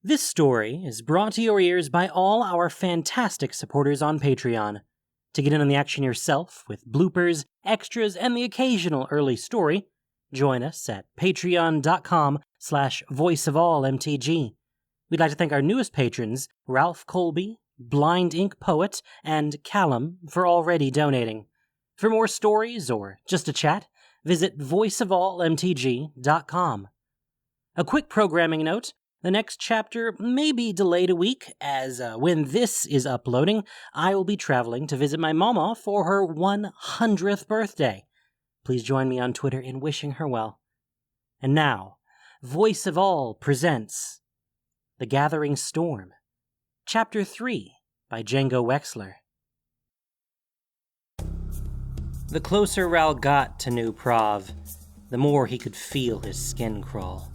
This story is brought to your ears by all our fantastic supporters on Patreon. To get in on the action yourself, with bloopers, extras, and the occasional early story, join us at patreon.com/voiceofallmtg. We'd like to thank our newest patrons, Ralph Colby, Blind Ink Poet, and Callum, for already donating. For more stories or just a chat, visit voiceofallmtg.com. A quick programming note: the next chapter may be delayed a week, as when this is uploading, I will be traveling to visit my mama for her 100th birthday. Please join me on Twitter in wishing her well. And now, Voice of All presents The Gathering Storm, Chapter 3 by Django Wexler. The closer Ral got to New Prov, the more he could feel his skin crawl.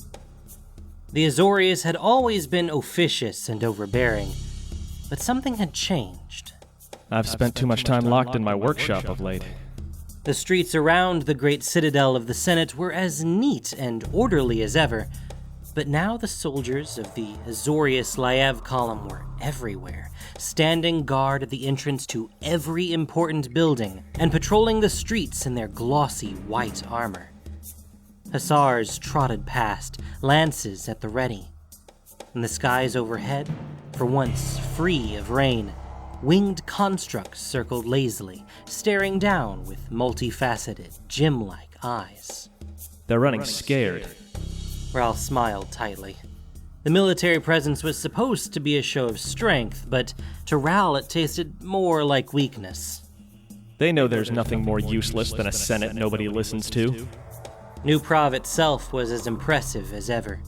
The Azorius had always been officious and overbearing, but something had changed. I've spent too much time locked in my workshop of late. The streets around the great citadel of the Senate were as neat and orderly as ever, but now the soldiers of the Azorius Laev column were everywhere, standing guard at the entrance to every important building and patrolling the streets in their glossy white armor. Hussars trotted past, lances at the ready. In the skies overhead, for once free of rain, winged constructs circled lazily, staring down with multifaceted, gem-like eyes. They're running scared. Ral smiled tightly. The military presence was supposed to be a show of strength, but to Ral it tasted more like weakness. They know there's nothing more useless than a Senate nobody listens to. New Prov itself was as impressive as ever.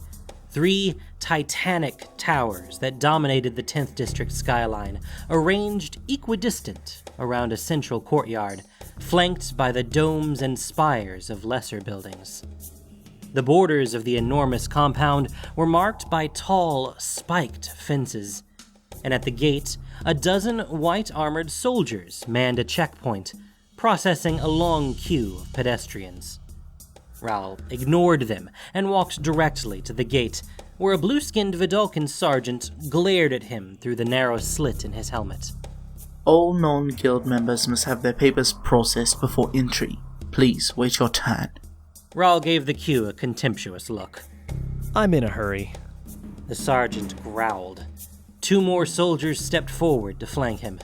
3 titanic towers that dominated the 10th District skyline, arranged equidistant around a central courtyard, flanked by the domes and spires of lesser buildings. The borders of the enormous compound were marked by tall, spiked fences, and at the gate, a dozen white-armored soldiers manned a checkpoint, processing a long queue of pedestrians. Ral ignored them and walked directly to the gate, where a blue-skinned Vidalcan sergeant glared at him through the narrow slit in his helmet. All non-guild members must have their papers processed before entry. Please wait your turn. Ral gave the queue a contemptuous look. I'm in a hurry. The sergeant growled. 2 more soldiers stepped forward to flank him.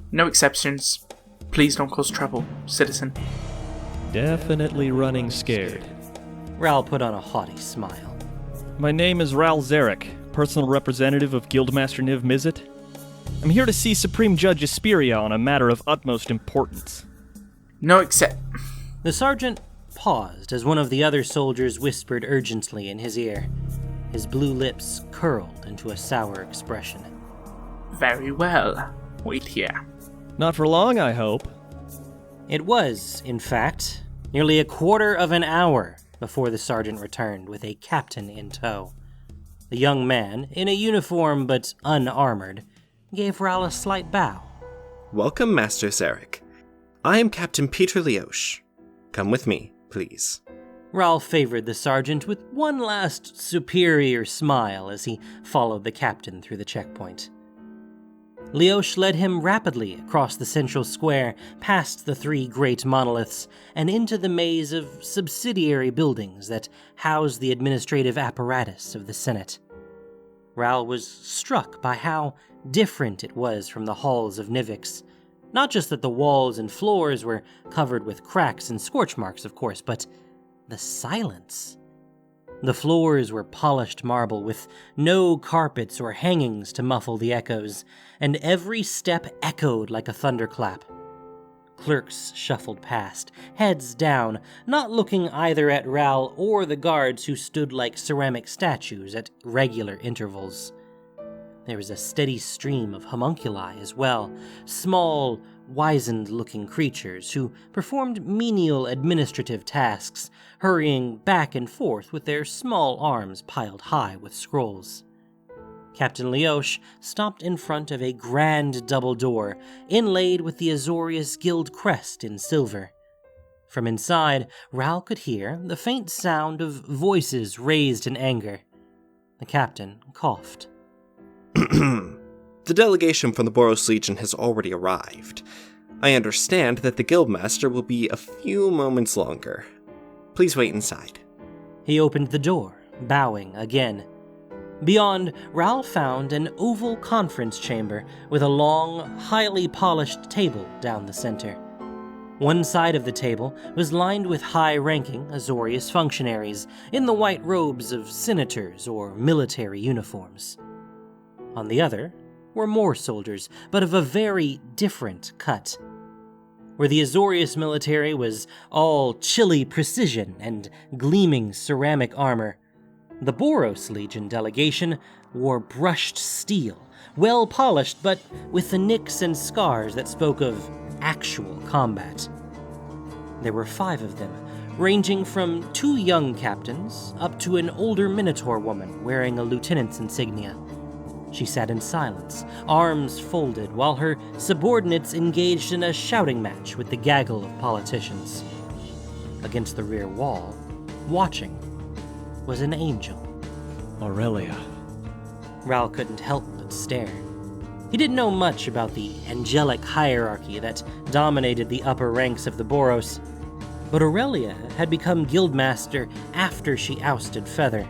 No exceptions. Please don't cause trouble, citizen. Definitely running scared. Ral put on a haughty smile. My name is Ral Zarek, personal representative of Guildmaster Niv Mizzet. I'm here to see Supreme Judge Asperia on a matter of utmost importance. No except... The sergeant paused as one of the other soldiers whispered urgently in his ear. His blue lips curled into a sour expression. Very well. Wait here. Not for long, I hope. It was, in fact, nearly a quarter of an hour before the sergeant returned with a captain in tow. The young man, in a uniform but unarmored, gave Ral a slight bow. Welcome, Master Zarek. I am Captain Peter Leosh. Come with me, please. Ral favored the sergeant with one last superior smile as he followed the captain through the checkpoint. Leosh led him rapidly across the central square, past the 3 great monoliths, and into the maze of subsidiary buildings that housed the administrative apparatus of the Senate. Ral was struck by how different it was from the halls of Nivix. Not just that the walls and floors were covered with cracks and scorch marks, of course, but the silence. The floors were polished marble with no carpets or hangings to muffle the echoes, and every step echoed like a thunderclap. Clerks shuffled past, heads down, not looking either at Ral or the guards who stood like ceramic statues at regular intervals. There was a steady stream of homunculi as well, small, wizened-looking creatures who performed menial administrative tasks, hurrying back and forth with their small arms piled high with scrolls. Captain Leosh stopped in front of a grand double door, inlaid with the Azorius Guild crest in silver. From inside, Ral could hear the faint sound of voices raised in anger. The captain coughed. The delegation from the Boros Legion has already arrived. I understand that the Guildmaster will be a few moments longer. Please wait inside. He opened the door, bowing again. Beyond, Ral found an oval conference chamber with a long, highly polished table down the center. One side of the table was lined with high-ranking Azorius functionaries in the white robes of senators or military uniforms. On the other were more soldiers, but of a very different cut. Where the Azorius military was all chilly precision and gleaming ceramic armor, the Boros Legion delegation wore brushed steel, well polished, but with the nicks and scars that spoke of actual combat. There were 5 of them, ranging from 2 young captains up to an older Minotaur woman wearing a lieutenant's insignia. She sat in silence, arms folded, while her subordinates engaged in a shouting match with the gaggle of politicians. Against the rear wall, watching, was an angel. Aurelia. Ral couldn't help but stare. He didn't know much about the angelic hierarchy that dominated the upper ranks of the Boros, but Aurelia had become guildmaster after she ousted Feather.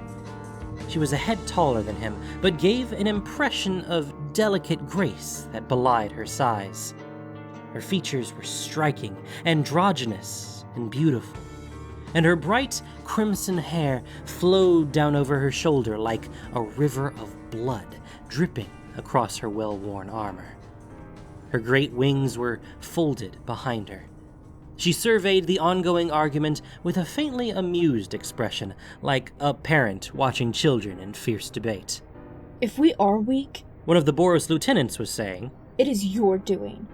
She was a head taller than him, but gave an impression of delicate grace that belied her size. Her features were striking, androgynous, and beautiful, and her bright crimson hair flowed down over her shoulder like a river of blood dripping across her well-worn armor. Her great wings were folded behind her. She surveyed the ongoing argument with a faintly amused expression, like a parent watching children in fierce debate. If we are weak, One of the Boros lieutenants was saying, it is your doing.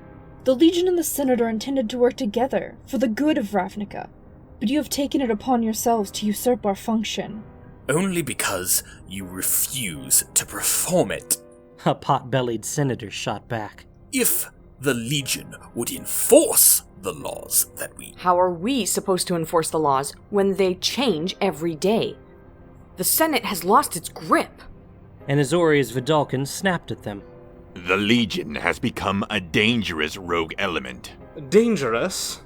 The Legion and the Senate are intended to work together for the good of Ravnica, but you have taken it upon yourselves to usurp our function. Only because you refuse to perform it. A pot-bellied senator shot back. If the Legion would enforce the laws that we... How are we supposed to enforce the laws when they change every day? The Senate has lost its grip. And Azorius Vidalcan snapped at them. The Legion has become a dangerous rogue element. Dangerous?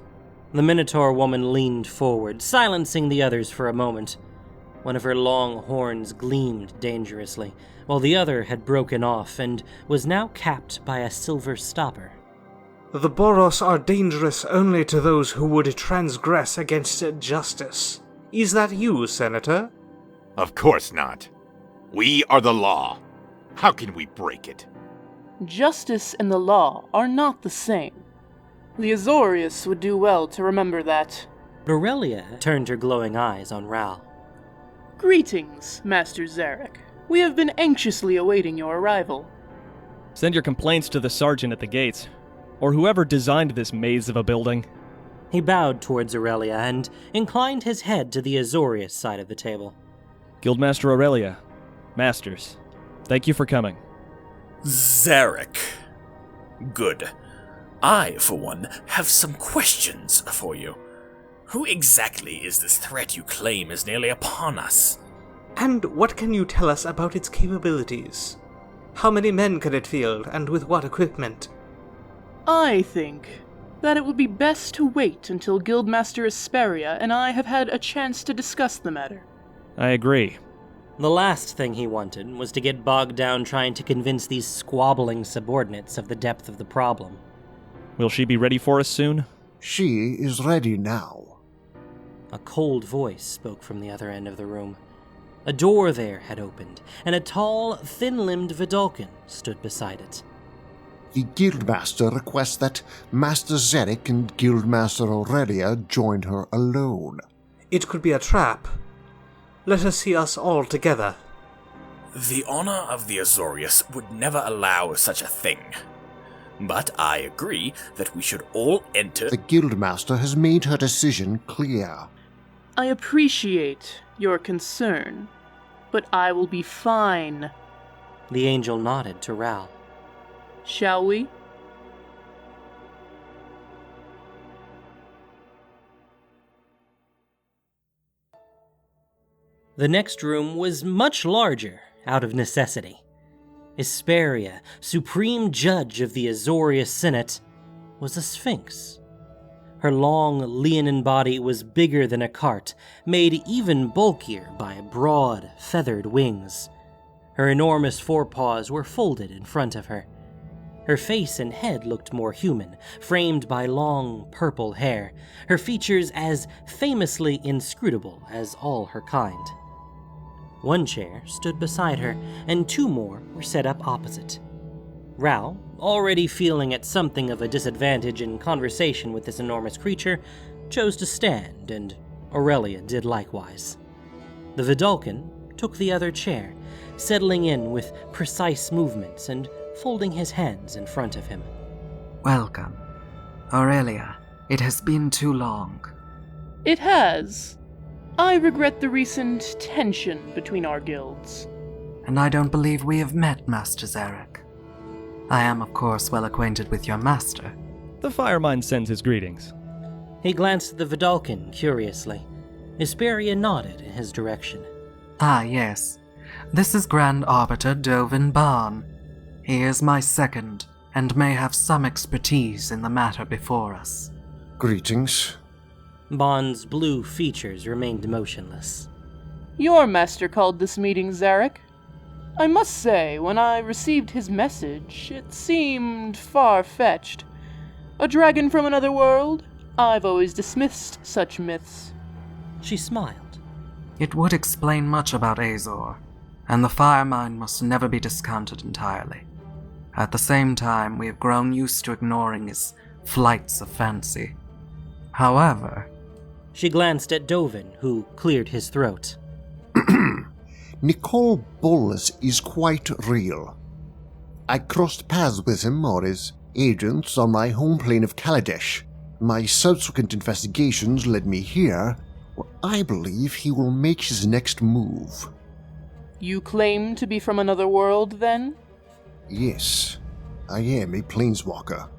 The Minotaur woman leaned forward, silencing the others for a moment. One of her long horns gleamed dangerously, while the other had broken off and was now capped by a silver stopper. The Boros are dangerous only to those who would transgress against justice. Is that you, Senator? Of course not. We are the law. How can we break it? Justice and the law are not the same. The Azorius would do well to remember that. Aurelia turned her glowing eyes on Ral. Greetings, Master Zarek. We have been anxiously awaiting your arrival. Send your complaints to the sergeant at the gates, or whoever designed this maze of a building. He bowed towards Aurelia and inclined his head to the Azorius side of the table. Guildmaster Aurelia, Masters, thank you for coming. Zarek. Good. I, for one, have some questions for you. Who exactly is this threat you claim is nearly upon us? And what can you tell us about its capabilities? How many men can it field, and with what equipment? I think that it would be best to wait until Guildmaster Asperia and I have had a chance to discuss the matter. I agree. The last thing he wanted was to get bogged down trying to convince these squabbling subordinates of the depth of the problem. Will she be ready for us soon? She is ready now. A cold voice spoke from the other end of the room. A door there had opened, and a tall, thin-limbed Vidalcan stood beside it. The Guildmaster requests that Master Zarek and Guildmaster Aurelia join her alone. It could be a trap. Let us see us all together. The honor of the Azorius would never allow such a thing. But I agree that we should all enter... The Guildmaster has made her decision clear. I appreciate your concern, but I will be fine. The angel nodded to Ral. Shall we? The next room was much larger out of necessity. Hesperia, supreme judge of the Azorius Senate, was a sphinx. Her long, leonine body was bigger than a cart, made even bulkier by broad, feathered wings. Her enormous forepaws were folded in front of her. Her face and head looked more human, framed by long, purple hair, her features as famously inscrutable as all her kind. One chair stood beside her, and 2 more were set up opposite. Ral, already feeling at something of a disadvantage in conversation with this enormous creature, chose to stand, and Aurelia did likewise. The Vidalcan took the other chair, settling in with precise movements and folding his hands in front of him. Welcome. Aurelia, it has been too long. It has. I regret the recent tension between our guilds. And I don't believe we have met, Master Zarek. I am, of course, well acquainted with your master. The Firemind sends his greetings. He glanced at the Vidalcan curiously. Hesperia nodded in his direction. Ah, yes. This is Grand Arbiter Dovin Barn. He is my second, and may have some expertise in the matter before us. Greetings. Bond's blue features remained motionless. Your master called this meeting, Zarek. I must say, when I received his message, it seemed far-fetched. A dragon from another world? I've always dismissed such myths. She smiled. It would explain much about Azor, and the Firemind must never be discounted entirely. At the same time, we have grown used to ignoring his flights of fancy. However... She glanced at Dovin, who cleared his throat. Nicol Bolas is quite real. I crossed paths with him or his agents on my home plane of Kaladesh. My subsequent investigations led me here, where I believe he will make his next move. You claim to be from another world, then? Yes, I am a planeswalker.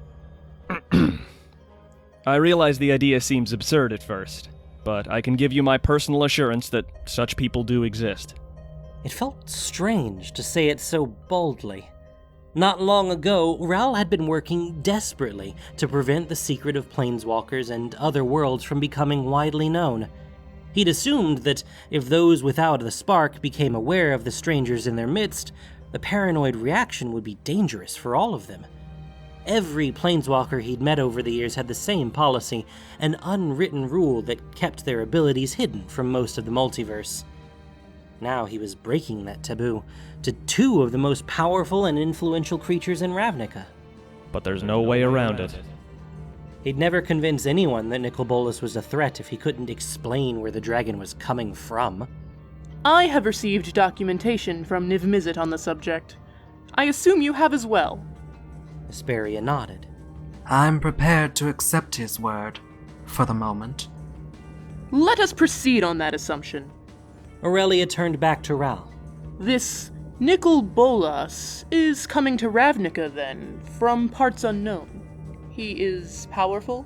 I realize the idea seems absurd at first, but I can give you my personal assurance that such people do exist. It felt strange to say it so boldly. Not long ago, Ral had been working desperately to prevent the secret of planeswalkers and other worlds from becoming widely known. He'd assumed that if those without the spark became aware of the strangers in their midst, the paranoid reaction would be dangerous for all of them. Every planeswalker he'd met over the years had the same policy, an unwritten rule that kept their abilities hidden from most of the multiverse. Now he was breaking that taboo to 2 of the most powerful and influential creatures in Ravnica. But there's no way around it. He'd never convince anyone that Nicol Bolas was a threat if he couldn't explain where the dragon was coming from. I have received documentation from Niv Mizzet on the subject. I assume you have as well. Hesperia nodded. I'm prepared to accept his word, for the moment. Let us proceed on that assumption. Aurelia turned back to Ral. This Nicol Bolas is coming to Ravnica, then, from parts unknown. He is powerful?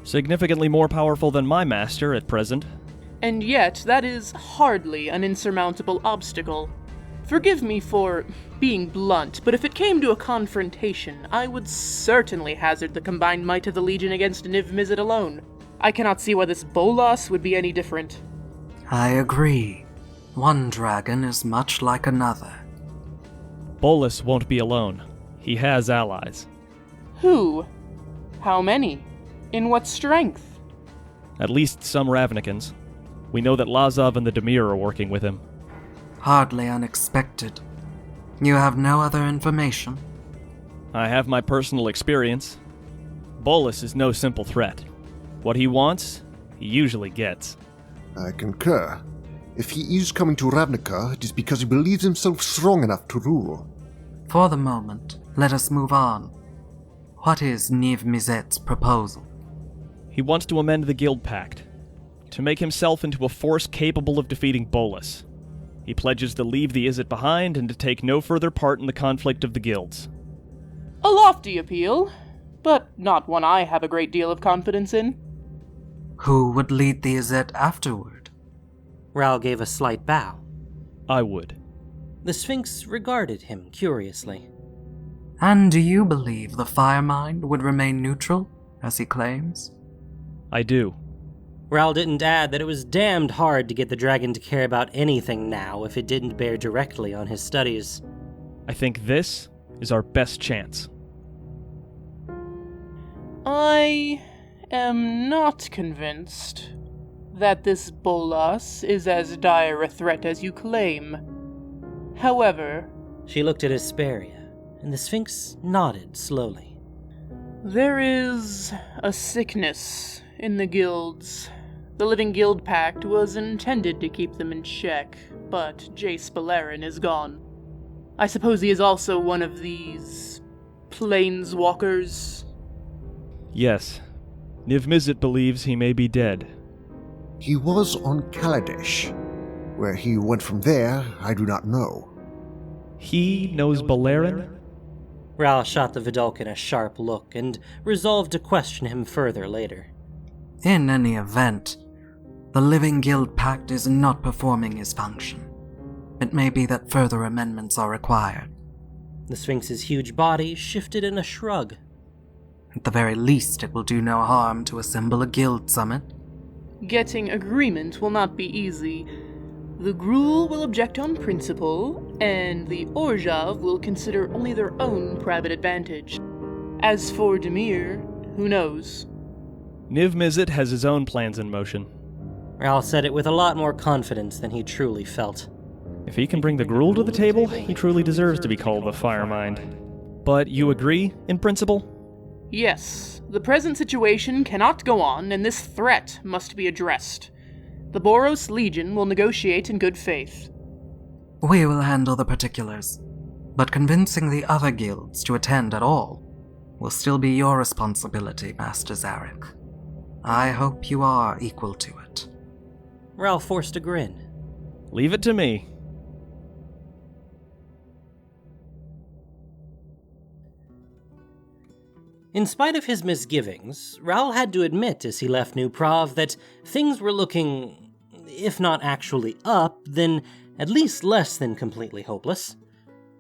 Significantly more powerful than my master at present. And yet, that is hardly an insurmountable obstacle. Forgive me for being blunt, but if it came to a confrontation, I would certainly hazard the combined might of the Legion against Niv Mizzet alone. I cannot see why this Bolas would be any different. I agree. One dragon is much like another. Bolas won't be alone. He has allies. Who? How many? In what strength? At least some Ravnicans. We know that Lazov and the Demir are working with him. Hardly unexpected. You have no other information? I have my personal experience. Bolas is no simple threat. What he wants, he usually gets. I concur. If he is coming to Ravnica, it is because he believes himself strong enough to rule. For the moment, let us move on. What is Niv Mizzet's proposal? He wants to amend the Guild Pact, to make himself into a force capable of defeating Bolas. He pledges to leave the Izzet behind and to take no further part in the conflict of the guilds. A lofty appeal, but not one I have a great deal of confidence in. Who would lead the Izzet afterward? Ral gave a slight bow. I would. The Sphinx regarded him curiously. And do you believe the Fire Mind would remain neutral, as he claims? I do. Ral didn't add that it was damned hard to get the dragon to care about anything now if it didn't bear directly on his studies. I think this is our best chance. I am not convinced that this Bolas is as dire a threat as you claim. However, she looked at Hesperia, and the Sphinx nodded slowly. There is a sickness in the guilds. The Living Guild Pact was intended to keep them in check, but Jace Beleren is gone. I suppose he is also one of these planeswalkers? Yes. Niv Mizzet believes he may be dead. He was on Kaladesh. Where he went from there, I do not know. He knows Beleren? Ral shot the Vidalcan a sharp look and resolved to question him further later. In any event, the Living Guild Pact is not performing his function. It may be that further amendments are required. The Sphinx's huge body shifted in a shrug. At the very least, it will do no harm to assemble a guild summit. Getting agreement will not be easy. The Gruul will object on principle, and the Orjav will consider only their own private advantage. As for Demir, who knows? Niv Mizzet has his own plans in motion. Ral said it with a lot more confidence than he truly felt. If he can bring the Gruul to the table, he truly deserves to be called the Firemind. But you agree, in principle? Yes. The present situation cannot go on, and this threat must be addressed. The Boros Legion will negotiate in good faith. We will handle the particulars, but convincing the other guilds to attend at all will still be your responsibility, Master Zarek. I hope you are equal to it. Ral forced a grin. Leave it to me. In spite of his misgivings, Ral had to admit as he left New Prov that things were looking, if not actually up, then at least less than completely hopeless.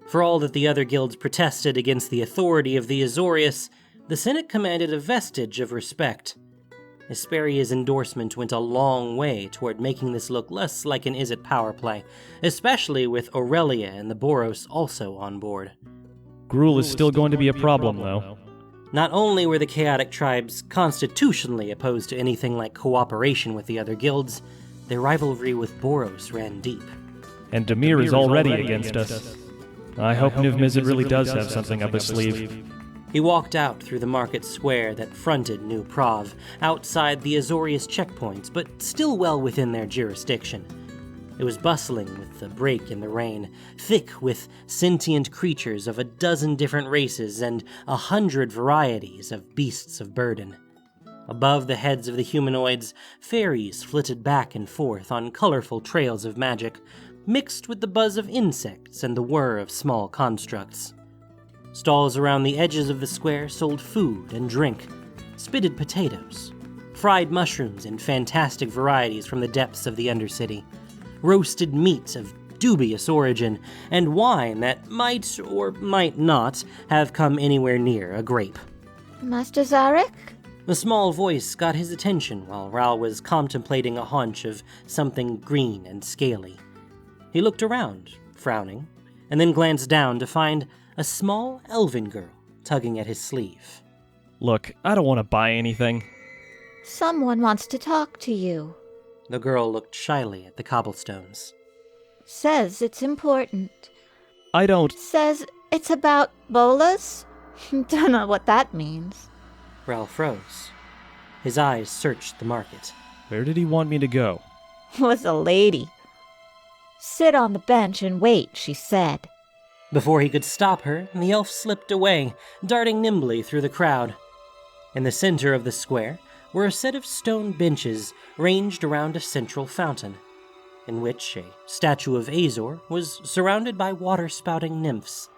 For all that the other guilds protested against the authority of the Azorius, the Senate commanded a vestige of respect. Hesperia's endorsement went a long way toward making this look less like an Izzet power play, especially with Aurelia and the Boros also on board. Gruul is still going to be a problem, though. Not only were the chaotic tribes constitutionally opposed to anything like cooperation with the other guilds, their rivalry with Boros ran deep. And Demir is already against us. I hope Niv Mizzet really does have something up his sleeve. He walked out through the market square that fronted New Prov, outside the Azorius checkpoints, but still well within their jurisdiction. It was bustling with the break in the rain, thick with sentient creatures of a dozen different races and 100 varieties of beasts of burden. Above the heads of the humanoids, fairies flitted back and forth on colorful trails of magic, mixed with the buzz of insects and the whir of small constructs. Stalls around the edges of the square sold food and drink, spitted potatoes, fried mushrooms in fantastic varieties from the depths of the Undercity, roasted meat of dubious origin, and wine that might or might not have come anywhere near a grape. Master Zarek? A small voice got his attention while Ral was contemplating a haunch of something green and scaly. He looked around, frowning, and then glanced down to find a small elven girl tugging at his sleeve. Look, I don't want to buy anything. Someone wants to talk to you. The girl looked shyly at the cobblestones. Says it's important. I don't... Says it's about Bolas? Don't know what that means. Ral froze. His eyes searched the market. Where did he want me to go? Was a lady. Sit on the bench and wait, she said. Before he could stop her, the elf slipped away, darting nimbly through the crowd. In the center of the square were a set of stone benches ranged around a central fountain, in which a statue of Azor was surrounded by water-spouting nymphs.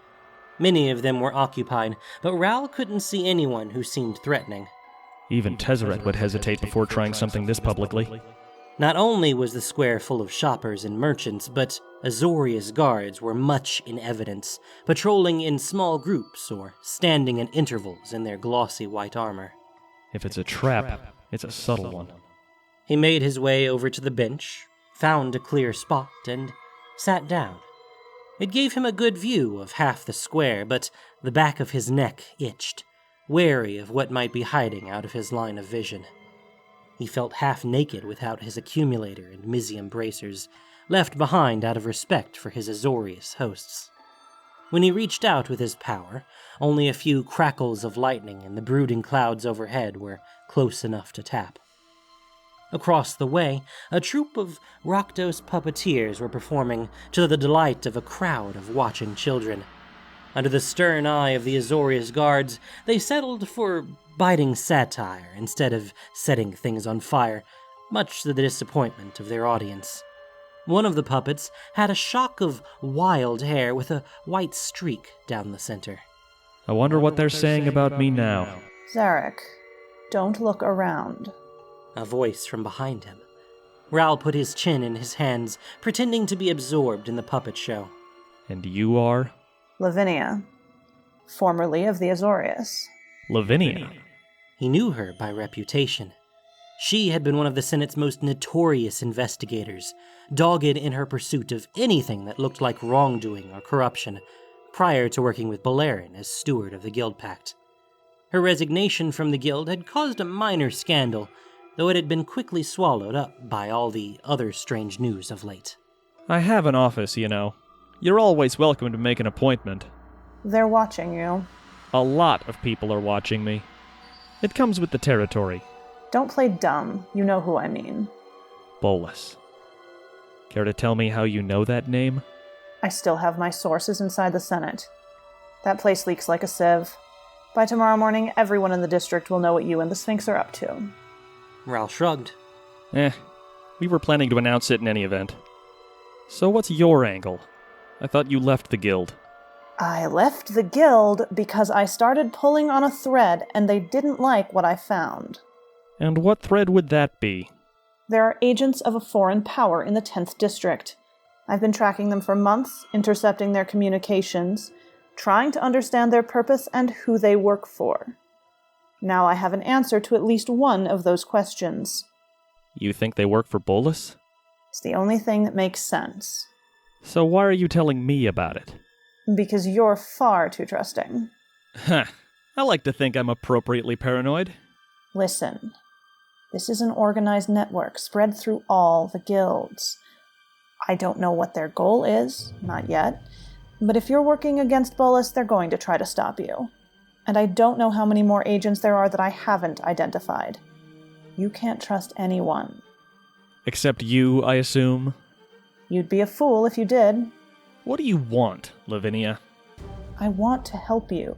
Many of them were occupied, but Ral couldn't see anyone who seemed threatening. Even Tezzeret would hesitate before trying something this publicly. Not only was the square full of shoppers and merchants, but Azorius guards were much in evidence, patrolling in small groups or standing at intervals in their glossy white armor. If it's a trap, it's a subtle one. He made his way over to the bench, found a clear spot, and sat down. It gave him a good view of half the square, but the back of his neck itched, wary of what might be hiding out of his line of vision. He felt half naked without his accumulator and Mizium bracers, left behind out of respect for his Azorius hosts. When he reached out with his power, only a few crackles of lightning and the brooding clouds overhead were close enough to tap. Across the way, a troupe of Rakdos puppeteers were performing to the delight of a crowd of watching children. Under the stern eye of the Azorius guards, they settled for biting satire instead of setting things on fire, much to the disappointment of their audience. One of the puppets had a shock of wild hair with a white streak down the center. I wonder what they're saying about me now. Zarek, don't look around. A voice from behind him. Ral put his chin in his hands, pretending to be absorbed in the puppet show. And you are? Lavinia, formerly of the Azorius. Lavinia? He knew her by reputation. She had been one of the Senate's most notorious investigators, dogged in her pursuit of anything that looked like wrongdoing or corruption, prior to working with Beleren as steward of the Guild Pact. Her resignation from the Guild had caused a minor scandal, though it had been quickly swallowed up by all the other strange news of late. I have an office, you know. You're always welcome to make an appointment. They're watching you. A lot of people are watching me. It comes with the territory. Don't play dumb. You know who I mean. Bolas. Care to tell me how you know that name? I still have my sources inside the Senate. That place leaks like a sieve. By tomorrow morning, everyone in the district will know what you and the Sphinx are up to. Ral shrugged. We were planning to announce it in any event. So what's your angle? I thought you left the guild. I left the guild because I started pulling on a thread and they didn't like what I found. And what thread would that be? There are agents of a foreign power in the 10th district. I've been tracking them for months, intercepting their communications, trying to understand their purpose and who they work for. Now I have an answer to at least one of those questions. You think they work for Bolas? It's the only thing that makes sense. So why are you telling me about it? Because you're far too trusting. Huh. I like to think I'm appropriately paranoid. Listen. This is an organized network spread through all the guilds. I don't know what their goal is, not yet, but if you're working against Bolas, they're going to try to stop you. And I don't know how many more agents there are that I haven't identified. You can't trust anyone. Except you, I assume? You'd be a fool if you did. What do you want, Lavinia? I want to help you.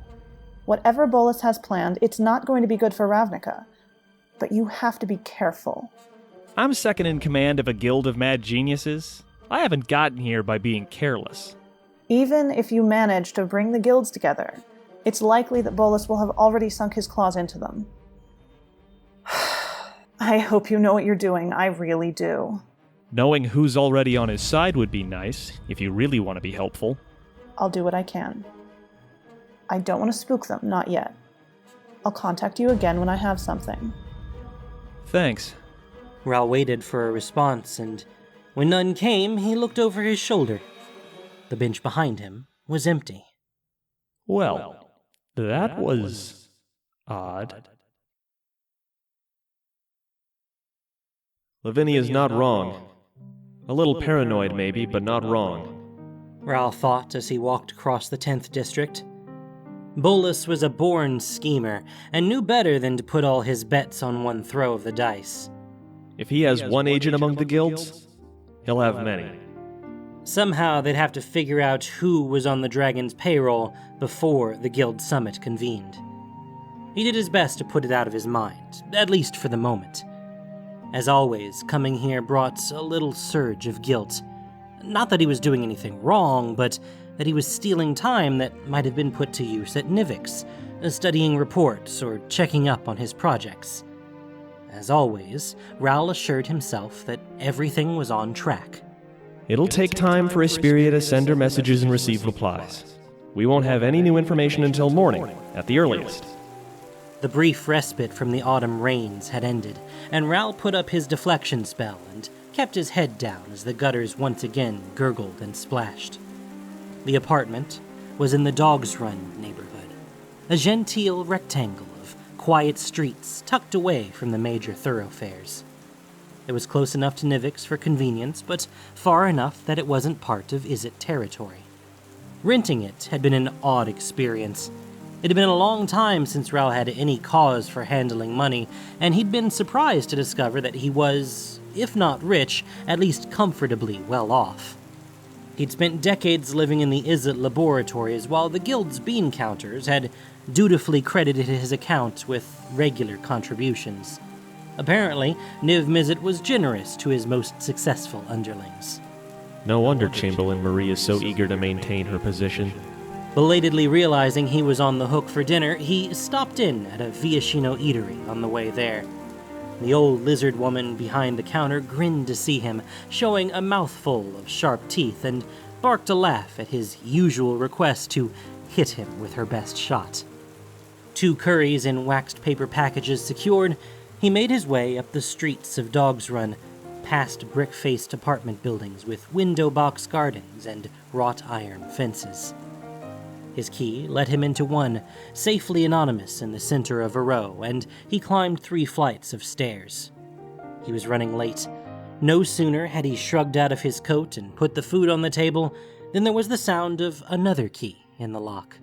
Whatever Bolas has planned, it's not going to be good for Ravnica. But you have to be careful. I'm second in command of a guild of mad geniuses. I haven't gotten here by being careless. Even if you manage to bring the guilds together, it's likely that Bolas will have already sunk his claws into them. I hope you know what you're doing. I really do. Knowing who's already on his side would be nice, if you really want to be helpful. I'll do what I can. I don't want to spook them, not yet. I'll contact you again when I have something. Thanks. Ral waited for a response, and when none came, he looked over his shoulder. The bench behind him was empty. Well, that was odd. Lavinia's not wrong. A little paranoid, maybe, but not wrong. Ral thought as he walked across the 10th district. Bolas was a born schemer, and knew better than to put all his bets on one throw of the dice. If he has one agent among the guilds, he'll have many. Somehow they'd have to figure out who was on the dragon's payroll before the guild summit convened. He did his best to put it out of his mind, at least for the moment. As always, coming here brought a little surge of guilt. Not that he was doing anything wrong, but that he was stealing time that might have been put to use at Nivix, studying reports or checking up on his projects. As always, Raoul assured himself that everything was on track. It'll take time for Hesperia to send her messages and receive replies. We won't have any new information until morning, at the earliest. The brief respite from the autumn rains had ended, and Raoul put up his deflection spell and kept his head down as the gutters once again gurgled and splashed. The apartment was in the Dog's Run neighborhood, a genteel rectangle of quiet streets tucked away from the major thoroughfares. It was close enough to Nivix for convenience, but far enough that it wasn't part of Izzet territory. Renting it had been an odd experience. It had been a long time since Raoul had any cause for handling money, and he'd been surprised to discover that he was, if not rich, at least comfortably well off. He'd spent decades living in the Izzet laboratories, while the guild's bean counters had dutifully credited his account with regular contributions. Apparently, Niv Mizzet was generous to his most successful underlings. No wonder Chamberlain Marie is so eager to maintain her position. Belatedly realizing he was on the hook for dinner, he stopped in at a Viashino eatery on the way there. The old lizard woman behind the counter grinned to see him, showing a mouthful of sharp teeth, and barked a laugh at his usual request to hit him with her best shot. 2 curries in waxed paper packages secured, he made his way up the streets of Dog's Run, past brick-faced apartment buildings with window box gardens and wrought iron fences. His key led him into one, safely anonymous in the center of a row, and he climbed 3 flights of stairs. He was running late. No sooner had he shrugged out of his coat and put the food on the table than there was the sound of another key in the lock.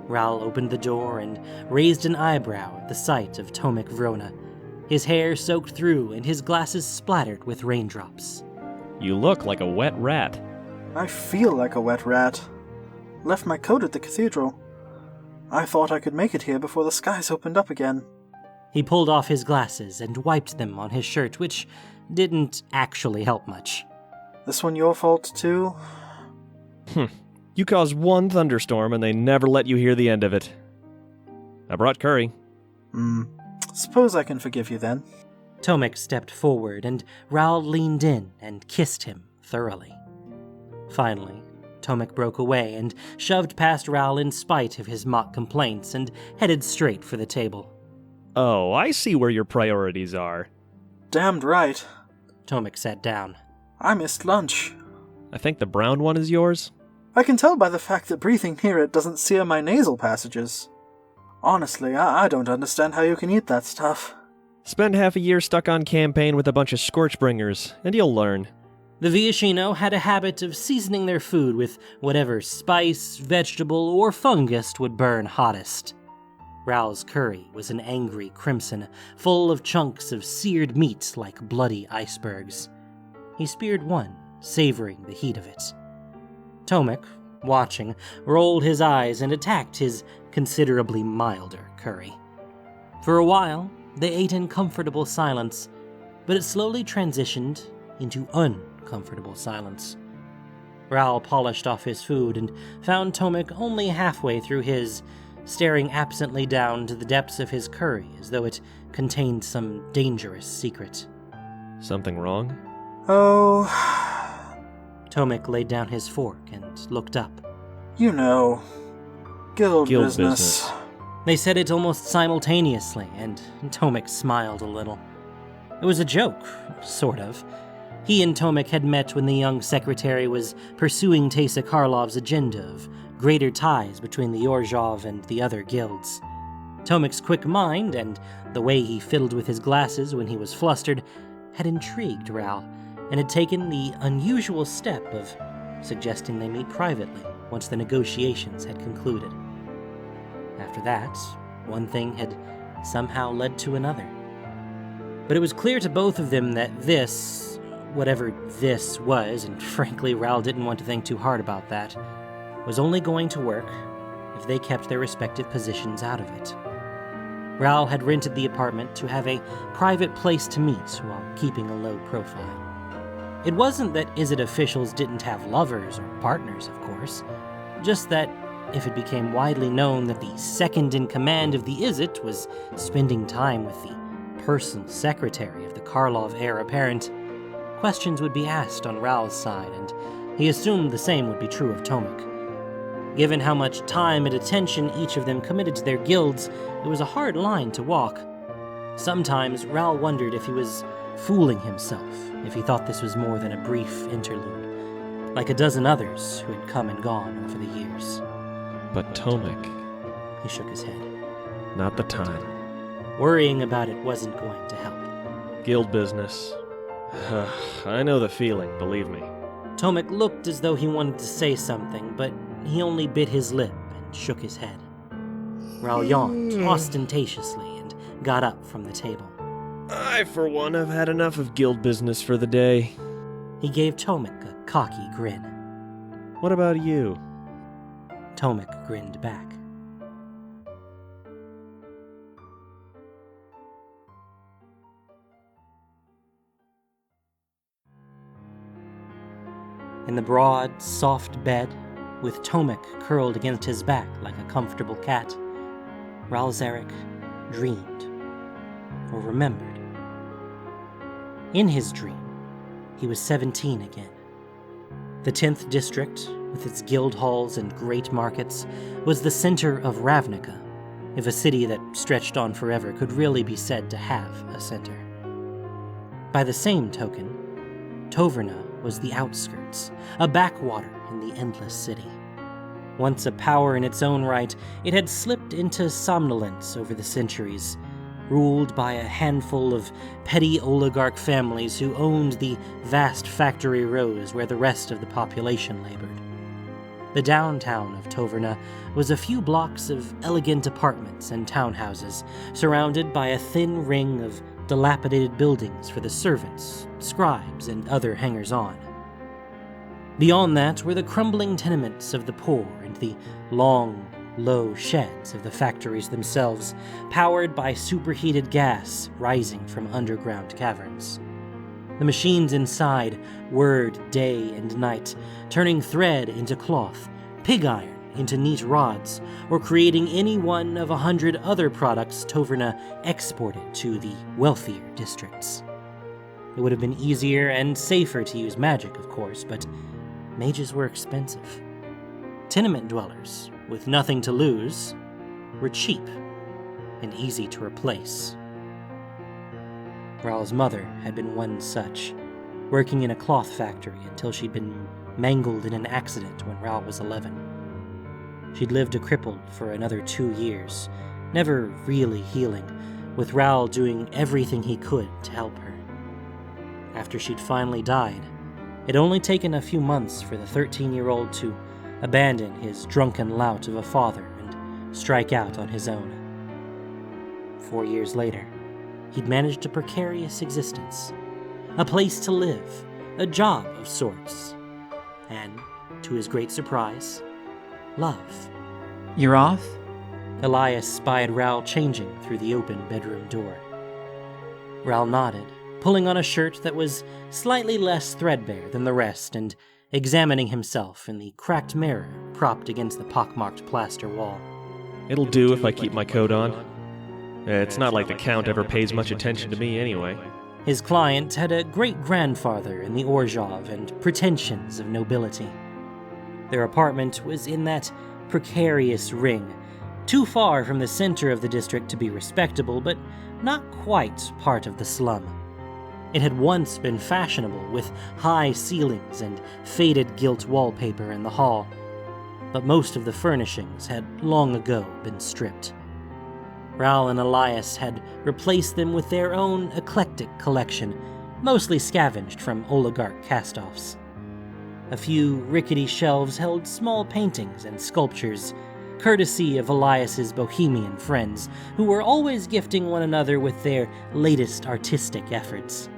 Raoul opened the door and raised an eyebrow at the sight of Tomik Vrona, his hair soaked through and his glasses splattered with raindrops. You look like a wet rat. I feel like a wet rat. Left my coat at the cathedral. I thought I could make it here before the skies opened up again. He pulled off his glasses and wiped them on his shirt, which didn't actually help much. This one your fault, too? You caused one thunderstorm and they never let you hear the end of it. I brought curry. Suppose I can forgive you then. Tomik stepped forward and Raoul leaned in and kissed him thoroughly. Finally, Tomik broke away and shoved past Raoul in spite of his mock complaints and headed straight for the table. Oh, I see where your priorities are. Damned right. Tomik sat down. I missed lunch. I think the brown one is yours? I can tell by the fact that breathing near it doesn't sear my nasal passages. Honestly, I don't understand how you can eat that stuff. Spend half a year stuck on campaign with a bunch of Scorchbringers, and you'll learn. The Viashino had a habit of seasoning their food with whatever spice, vegetable, or fungus would burn hottest. Raoul's curry was an angry crimson, full of chunks of seared meat like bloody icebergs. He speared one, savoring the heat of it. Tomik, watching, rolled his eyes and attacked his considerably milder curry. For a while, they ate in comfortable silence, but it slowly transitioned into uncomfortable silence. Raoul polished off his food and found Tomik only halfway through his, staring absently down to the depths of his curry as though it contained some dangerous secret. Something wrong? Oh... Tomik laid down his fork and looked up. You know, guild business. They said it almost simultaneously, and Tomik smiled a little. It was a joke, sort of. He and Tomik had met when the young secretary was pursuing Teysa Karlov's agenda of greater ties between the Orzhov and the other guilds. Tomik's quick mind, and the way he fiddled with his glasses when he was flustered, had intrigued Raoul, and had taken the unusual step of suggesting they meet privately once the negotiations had concluded. After that, one thing had somehow led to another. But it was clear to both of them that this, whatever this was, and frankly Raoul didn't want to think too hard about that, was only going to work if they kept their respective positions out of it. Raoul had rented the apartment to have a private place to meet while keeping a low profile. It wasn't that Izzet officials didn't have lovers or partners, of course, just that if it became widely known that the second-in-command of the Izzet was spending time with the personal secretary of the Karlov heir apparent, questions would be asked on Ral's side, and he assumed the same would be true of Tomik. Given how much time and attention each of them committed to their guilds, it was a hard line to walk. Sometimes Ral wondered if he was fooling himself, if he thought this was more than a brief interlude, like a dozen others who had come and gone over the years. But Tomik... He shook his head. Not the time. Worrying about it wasn't going to help. Guild business. I know the feeling, believe me. Tomik looked as though he wanted to say something, but he only bit his lip and shook his head. Ral yawned ostentatiously and got up from the table. I, for one, have had enough of guild business for the day. He gave Tomik a cocky grin. What about you? Tomik grinned back. In the broad, soft bed, with Tomik curled against his back like a comfortable cat, Ral Zarek dreamed, or remembered. In his dream, he was 17 again. The 10th district, with its guild halls and great markets, was the center of Ravnica, if a city that stretched on forever could really be said to have a center. By the same token, Toverna was the outskirts, a backwater in the endless city. Once a power in its own right, it had slipped into somnolence over the centuries, ruled by a handful of petty oligarch families who owned the vast factory rows where the rest of the population labored. The downtown of Toverna was a few blocks of elegant apartments and townhouses, surrounded by a thin ring of dilapidated buildings for the servants, scribes, and other hangers-on. Beyond that were the crumbling tenements of the poor and the long, low sheds of the factories themselves, powered by superheated gas rising from underground caverns. The machines inside whirred day and night, turning thread into cloth, pig iron into neat rods, or creating any one of 100 other products Toverna exported to the wealthier districts. It would have been easier and safer to use magic, of course, but mages were expensive. Tenement dwellers, with nothing to lose, were cheap and easy to replace. Ral's mother had been one such, working in a cloth factory until she'd been mangled in an accident when Ral was 11. She'd lived a crippled for another 2 years, never really healing, with Ral doing everything he could to help her. After she'd finally died, it'd only taken a few months for the 13-year-old to abandon his drunken lout of a father and strike out on his own. 4 years later, he'd managed a precarious existence, a place to live, a job of sorts, and, to his great surprise, love. You're off? Elias spied Ral changing through the open bedroom door. Ral nodded, pulling on a shirt that was slightly less threadbare than the rest and examining himself in the cracked mirror propped against the pockmarked plaster wall. It'll do if I keep my coat on. It's not like the Count ever pays much attention to me anyway. His client had a great-grandfather in the Orzhov and pretensions of nobility. Their apartment was in that precarious ring, too far from the center of the district to be respectable, but not quite part of the slum. It had once been fashionable, with high ceilings and faded gilt wallpaper in the hall, but most of the furnishings had long ago been stripped. Ral and Elias had replaced them with their own eclectic collection, mostly scavenged from oligarch cast-offs. A few rickety shelves held small paintings and sculptures, courtesy of Elias's bohemian friends, who were always gifting one another with their latest artistic efforts.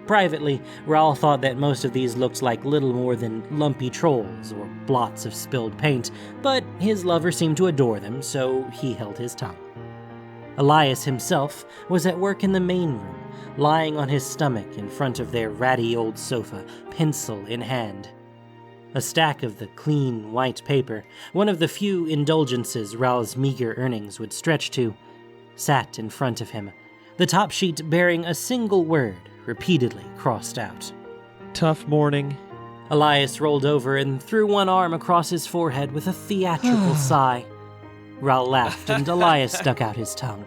Privately, Ral thought that most of these looked like little more than lumpy trolls or blots of spilled paint, but his lover seemed to adore them, so he held his tongue. Elias himself was at work in the main room, lying on his stomach in front of their ratty old sofa, pencil in hand. A stack of the clean, white paper, one of the few indulgences Ral's meager earnings would stretch to, sat in front of him, the top sheet bearing a single word repeatedly crossed out. Tough morning. Elias rolled over and threw one arm across his forehead with a theatrical sigh. Ral laughed, and Elias stuck out his tongue.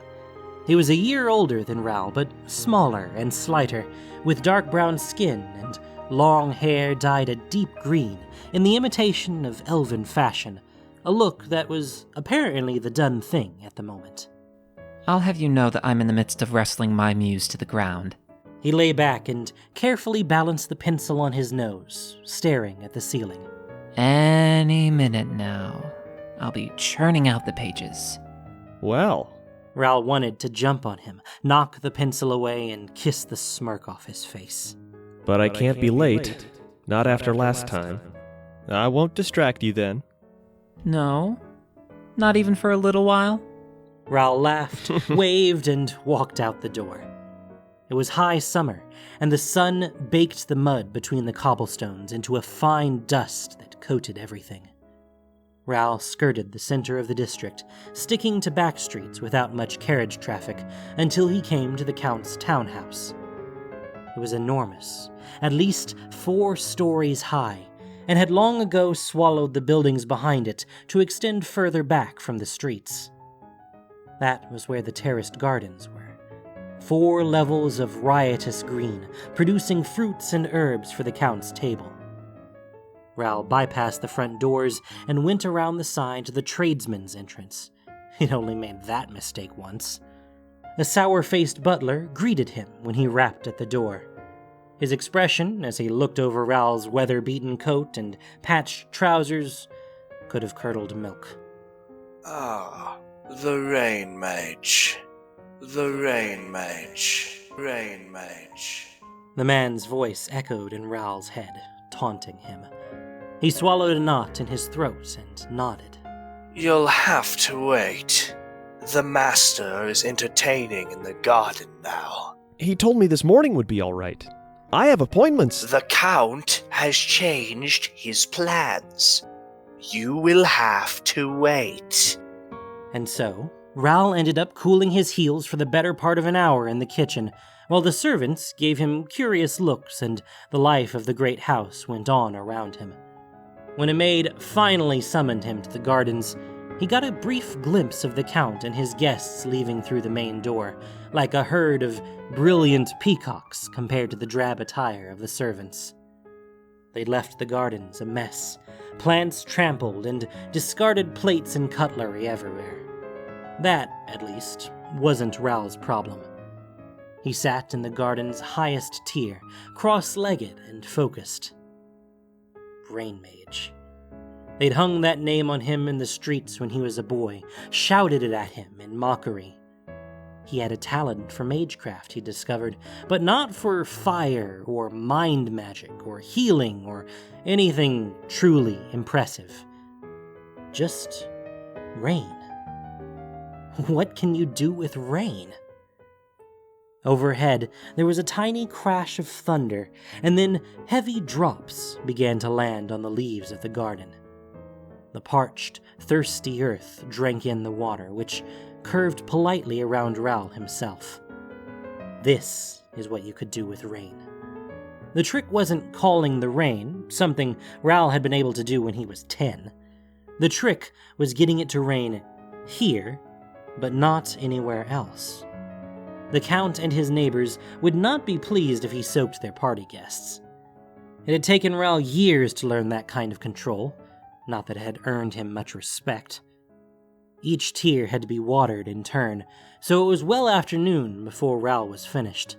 He was a year older than Ral, but smaller and slighter, with dark brown skin and long hair dyed a deep green in the imitation of elven fashion, a look that was apparently the done thing at the moment. I'll have you know that I'm in the midst of wrestling my muse to the ground. He lay back and carefully balanced the pencil on his nose, staring at the ceiling. Any minute now, I'll be churning out the pages. Well. Ral wanted to jump on him, knock the pencil away, and kiss the smirk off his face. But I can't be late. Not after last time. I won't distract you then. No? Not even for a little while? Ral laughed, waved, and walked out the door. It was high summer, and the sun baked the mud between the cobblestones into a fine dust that coated everything. Ral skirted the center of the district, sticking to back streets without much carriage traffic, until he came to the Count's townhouse. It was enormous, at least 4 stories high, and had long ago swallowed the buildings behind it to extend further back from the streets. That was where the terraced gardens were. 4 levels of riotous green, producing fruits and herbs for the Count's table. Ral bypassed the front doors and went around the side to the tradesman's entrance. He'd only made that mistake once. A sour-faced butler greeted him when he rapped at the door. His expression, as he looked over Ral's weather-beaten coat and patched trousers, could have curdled milk. Ah, the Rain Mage. The Rain Mage. Rain Mage. The man's voice echoed in Ral's head, taunting him. He swallowed a knot in his throat and nodded. You'll have to wait. The master is entertaining in the garden now. He told me this morning would be all right. I have appointments. The Count has changed his plans. You will have to wait. And so, Ral ended up cooling his heels for the better part of an hour in the kitchen, while the servants gave him curious looks and the life of the great house went on around him. When a maid finally summoned him to the gardens, he got a brief glimpse of the Count and his guests leaving through the main door, like a herd of brilliant peacocks compared to the drab attire of the servants. They'd left the gardens a mess, plants trampled and discarded plates and cutlery everywhere. That, at least, wasn't Ral's problem. He sat in the garden's highest tier, cross-legged and focused. Rain Mage. They'd hung that name on him in the streets when he was a boy, shouted it at him in mockery. He had a talent for magecraft, he discovered, but not for fire or mind magic or healing or anything truly impressive. Just rain. What can you do with rain? Overhead, there was a tiny crash of thunder, and then heavy drops began to land on the leaves of the garden. The parched, thirsty earth drank in the water, which curved politely around Ral himself. This is what you could do with rain. The trick wasn't calling the rain, something Ral had been able to do when he was 10. The trick was getting it to rain here, but not anywhere else. The Count and his neighbors would not be pleased if he soaked their party guests. It had taken Ral years to learn that kind of control, not that it had earned him much respect. Each tier had to be watered in turn, so it was well after noon before Ral was finished.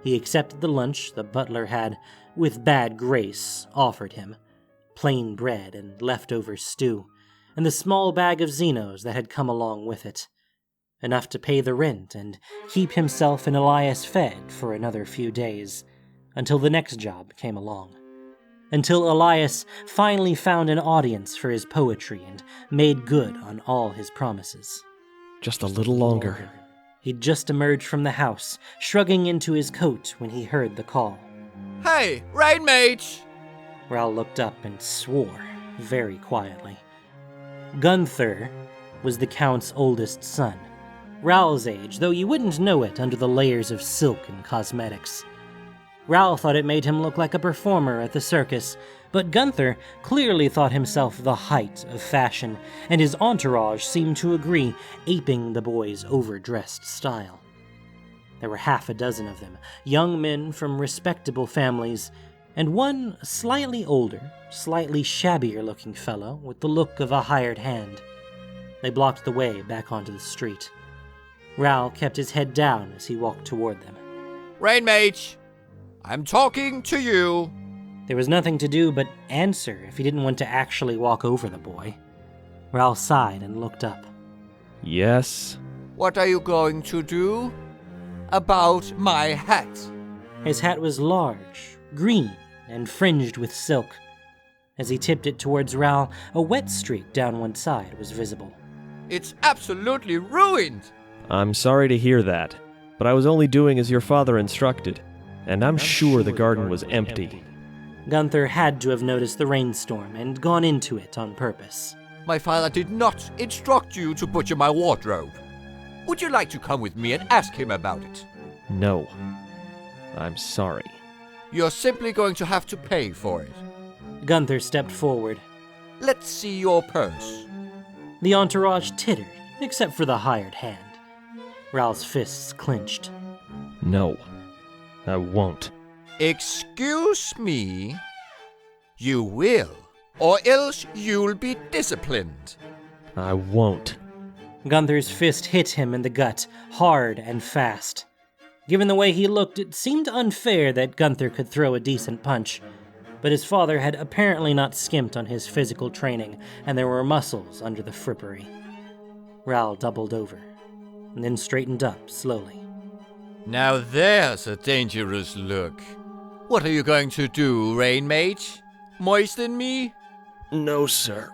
He accepted the lunch the butler had, with bad grace, offered him, plain bread and leftover stew, and the small bag of Xenos that had come along with it. Enough to pay the rent and keep himself and Elias fed for another few days, until the next job came along. Until Elias finally found an audience for his poetry and made good on all his promises. Just a little longer. He'd just emerged from the house, shrugging into his coat when he heard the call. Hey, Rain Mage! Ral looked up and swore, very quietly. Gunther was the Count's oldest son, Ral's age, though you wouldn't know it under the layers of silk and cosmetics. Ral thought it made him look like a performer at the circus, but Gunther clearly thought himself the height of fashion, and his entourage seemed to agree, aping the boy's overdressed style. There were half a dozen of them, young men from respectable families, and one slightly older, slightly shabbier-looking fellow with the look of a hired hand. They blocked the way back onto the street. Ral kept his head down as he walked toward them. Rainmage, I'm talking to you. There was nothing to do but answer if he didn't want to actually walk over the boy. Ral sighed and looked up. Yes? What are you going to do about my hat? His hat was large, green, and fringed with silk. As he tipped it towards Ral, a wet streak down one side was visible. It's absolutely ruined! I'm sorry to hear that, but I was only doing as your father instructed, and I'm sure the garden was empty. Gunther had to have noticed the rainstorm and gone into it on purpose. My father did not instruct you to butcher my wardrobe. Would you like to come with me and ask him about it? No. I'm sorry. You're simply going to have to pay for it. Gunther stepped forward. Let's see your purse. The entourage tittered, except for the hired hand. Ral's fists clenched. No, I won't. Excuse me? You will, or else you'll be disciplined. I won't. Gunther's fist hit him in the gut, hard and fast. Given the way he looked, it seemed unfair that Gunther could throw a decent punch, but his father had apparently not skimped on his physical training, and there were muscles under the frippery. Ral doubled over, and then straightened up slowly. Now there's a dangerous look. What are you going to do, Rainmage? Moisten me? No, sir.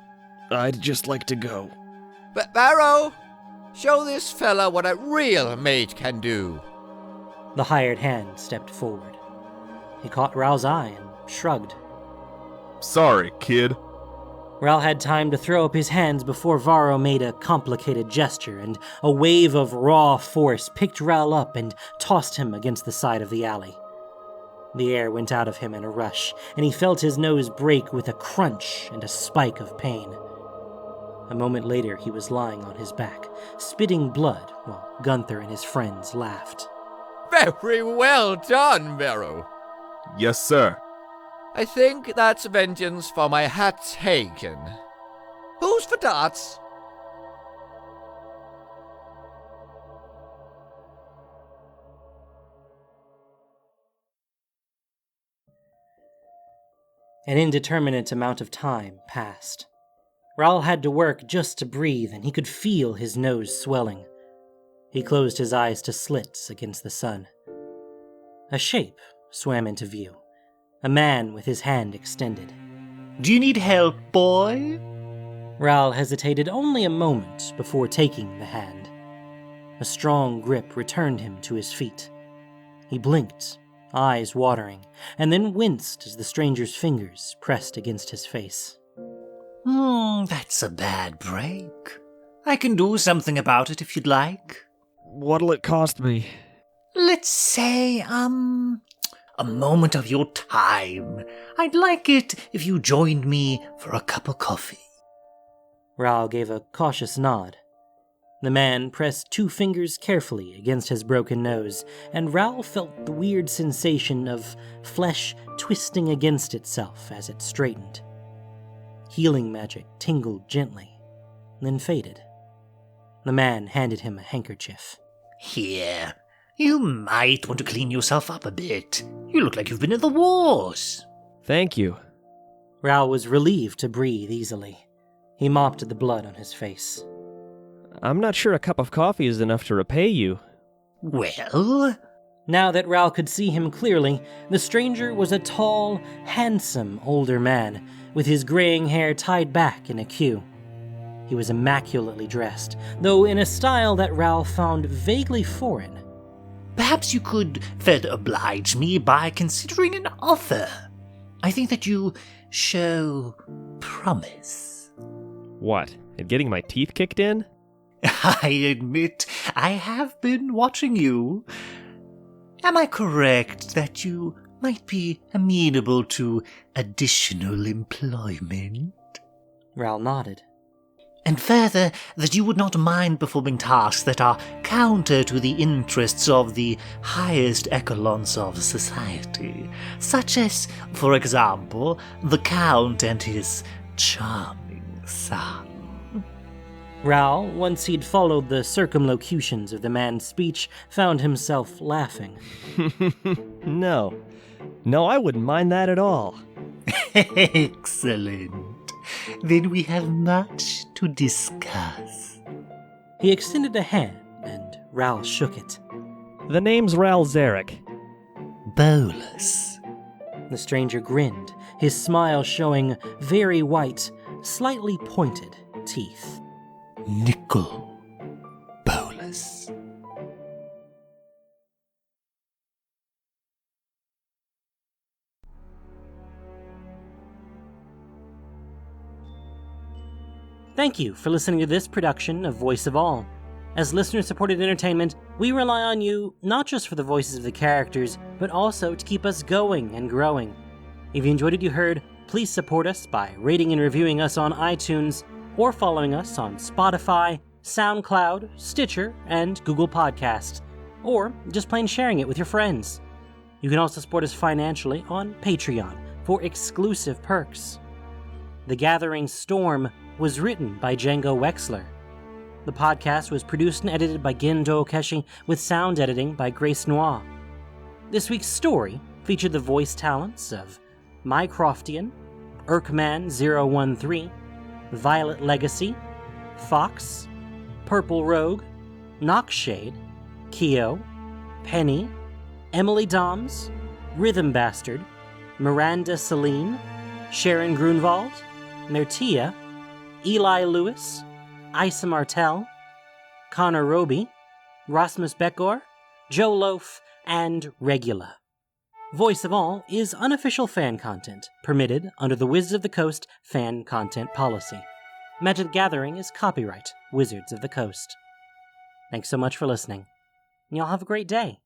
I'd just like to go. Barrow, show this fella what a real mage can do. The hired hand stepped forward. He caught Ral's eye and shrugged. Sorry, kid. Ral had time to throw up his hands before Varro made a complicated gesture, and a wave of raw force picked Ral up and tossed him against the side of the alley. The air went out of him in a rush, and he felt his nose break with a crunch and a spike of pain. A moment later, he was lying on his back, spitting blood, while Gunther and his friends laughed. Very well done, Barrow. Yes, sir. I think that's vengeance for my hat taken. Who's for darts? An indeterminate amount of time passed. Ral had to work just to breathe, and he could feel his nose swelling. He closed his eyes to slits against the sun. A shape swam into view. A man with his hand extended. Do you need help, boy? Ral hesitated only a moment before taking the hand. A strong grip returned him to his feet. He blinked, eyes watering, and then winced as the stranger's fingers pressed against his face. That's a bad break. I can do something about it if you'd like. What'll it cost me? Let's say, a moment of your time. I'd like it if you joined me for a cup of coffee. Ral gave a cautious nod. The man pressed 2 fingers carefully against his broken nose, and Ral felt the weird sensation of flesh twisting against itself as it straightened. Healing magic tingled gently, then faded. The man handed him a handkerchief. Here, you might want to clean yourself up a bit. You look like you've been in the wars. Thank you. Ral was relieved to breathe easily. He mopped the blood on his face. I'm not sure a cup of coffee is enough to repay you. Well? Now that Ral could see him clearly, the stranger was a tall, handsome older man, with his graying hair tied back in a queue. He was immaculately dressed, though in a style that Ral found vaguely foreign. Perhaps you could further oblige me by considering an offer. I think that you show promise. What, at getting my teeth kicked in? I admit I have been watching you. Am I correct that you might be amenable to additional employment? Ral nodded. And further, that you would not mind performing tasks that are counter to the interests of the highest echelons of society, such as, for example, the Count and his charming son. Ral, once he'd followed the circumlocutions of the man's speech, found himself laughing. No, I wouldn't mind that at all. Excellent. Then we have much to discuss. He extended a hand, and Ral shook it. The name's Ral Zarek. Bolas. The stranger grinned, his smile showing very white, slightly pointed teeth. Nicol Bolas. Thank you for listening to this production of Voice of All. As listener-supported entertainment, we rely on you not just for the voices of the characters, but also to keep us going and growing. If you enjoyed what you heard, please support us by rating and reviewing us on iTunes, or following us on Spotify, SoundCloud, Stitcher, and Google Podcasts, or just plain sharing it with your friends. You can also support us financially on Patreon for exclusive perks. The Gathering Storm was written by Django Wexler. The podcast was produced and edited by Gendo Okeshi, with sound editing by Grace Noir. This week's story featured the voice talents of Mycroftian, Erkman013, Violet Legacy, Fox, Purple Rogue, Nockshade, Keo, Penny, Emily Doms, Rhythm Bastard, Miranda Celine, Sharon Grunwald, Mertia, Eli Lewis, Isa Martell, Connor Roby, Rasmus Beckor, Joe Loaf, and Regula. Voice of All is unofficial fan content, permitted under the Wizards of the Coast fan content policy. Magic the Gathering is copyright Wizards of the Coast. Thanks so much for listening, and y'all have a great day.